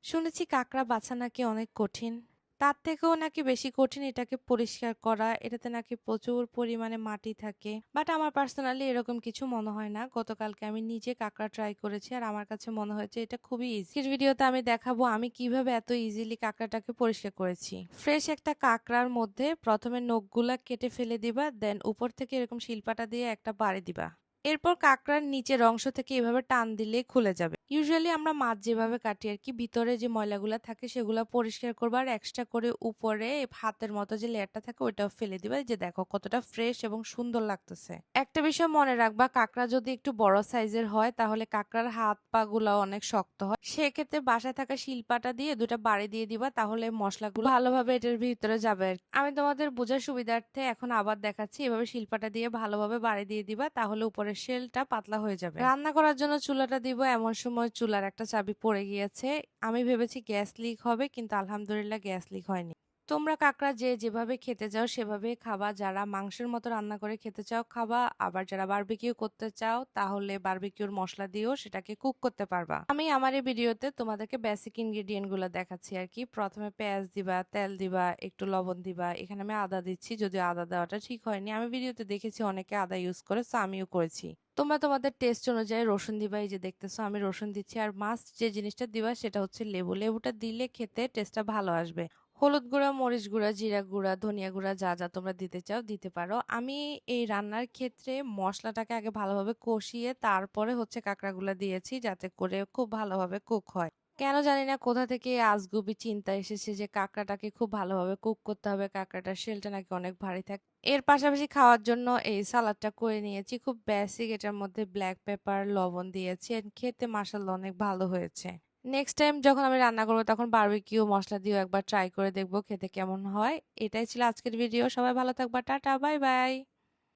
শুনেছি কাঁকড়া বাছা নাকি অনেক কঠিন। তার থেকেও নাকি বেশি কঠিন এটাকে পরিষ্কার করা। এটাতে নাকি প্রচুর পরিমাণে মাটি থাকে। বাট আমার পার্সোনালি এরকম কিছু মনে হয় না। গতকালকে আমি নিজে কাঁকড়া ট্রাই করেছি আর আমার কাছে মনে হয়েছে এটা খুবই ইজি। আজকের ভিডিওতে আমি দেখাবো আমি কিভাবে এত ইজিলি কাঁকড়াটাকে পরিষ্কার করেছি। ফ্রেশ একটা কাঁকড়ার মধ্যে প্রথমে নখগুলা কেটে ফেলে দিবা, দেন উপর থেকে এরকম শিলপাটা দিয়ে একটা বাড়ি দিবা। এরপর কাঁকড়ার নিচের অংশ থেকে এভাবে টান দিলেই খুলে যাবে। ইউজুয়ালি আমরা মাছ যেভাবে কাটি আর কি, ভিতরে যে ময়লাগুলা থাকে সেগুলা পরিষ্কার করবা আর এক্সট্রা করে উপরে হাতের মতো যে লেয়ারটা থাকে ওইটাও ফেলে দিবা। এই যে দেখো কতটা ফ্রেশ এবং সুন্দর লাগতেছে। একটা বিষয় মনে রাখবা, কাঁকড়া যদি একটু বড় সাইজের হয় তাহলে কাঁকড়ার হাত পা গুলাও অনেক শক্ত হয়। সেক্ষেত্রে বাসায় থাকা শিলপাটা দিয়ে দুটা বাড়ি দিয়ে দিবা, তাহলে মশলাগুলো ভালোভাবে এটার ভিতরে যাবে আর কি। আমি তোমাদের বোঝার সুবিধার্থে এখন আবার দেখাচ্ছি। এভাবে শিলপাটা দিয়ে ভালোভাবে বাড়ি দিয়ে দিবা, তাহলে উপরের শেলটা পাতলা হয়ে যাবে। রান্না করার জন্য চুলাটা দিব, এমন সময় চুলার একটা চাবি পড়ে গিয়েছে। আমি ভেবেছি গ্যাস লিক হবে, কিন্তু আলহামদুলিল্লাহ গ্যাস লিক হয়নি। তোমরা কাকড়া যে যেভাবে খেতে চাও সেভাবে খাবা। যারা মাংসের মতো রান্না করে খেতে চাও খাবা, আবার যারা বারবিকিউ করতে চাও তাহলে বারবিকিউর মশলা দিয়েও সেটাকে কুক করতে পারবা। আমি আমার এই ভিডিওতে তোমাদেরকে বেসিক ইনগ্রেডিয়েন্ট গুলো দেখাচ্ছি আর কি। প্রথমে পেঁয়াজ দিবা, তেল দিবা, একটু লবণ দিবা। এখানে আমি আদা দিচ্ছি, যদিও আদা দেওয়াটা ঠিক হয়নি। আমি ভিডিওতে দেখেছি অনেকে আদা ইউজ করে, সো আমিও করেছি। তোমরা তোমাদের টেস্ট অনুযায়ী রসুন দিবা। এই যে দেখতেছো আমি রসুন দিচ্ছি। আর মাস্ট যে জিনিসটা দিবা সেটা হচ্ছে লেবু। লেবুটা দিলে খেতে টেস্টটা ভালো আসবে। হলুদ গুঁড়া, মরিচ গুঁড়া, জিরা গুঁড়া, ধনিয়া গুঁড়া যা যা তোমরা দিতে চাও দিতে পারো। আমি এই রান্নার ক্ষেত্রে মশলাটাকে আগে ভালোভাবে কষিয়ে তারপরে হচ্ছে কাঁকড়াগুলা দিয়েছি, যাতে করে খুব ভালোভাবে কুক হয়। কেন জানি না কোথা থেকে এই আজগুবি চিন্তা এসেছে যে কাঁকড়াটাকে খুব ভালোভাবে কুক করতে হবে, কাঁকড়াটার শেলটা নাকি অনেক ভারী থাকে। এর পাশাপাশি খাওয়ার জন্য এই সালাদটা করে নিয়েছি, খুব বেসিক। এটার মধ্যে ব্ল্যাক পেপার, লবণ দিয়েছি and খেতে মাশাআল্লাহ অনেক ভালো হয়েছে। নেক্সট টাইম যখন আমি রান্না করবো তখন বারবিকিউ মশলা দিয়েও একবার ট্রাই করে দেখবো খেতে কেমন হয়। এটাই ছিল আজকের ভিডিও। সবাই ভালো থাকবা। Tata, bye bye.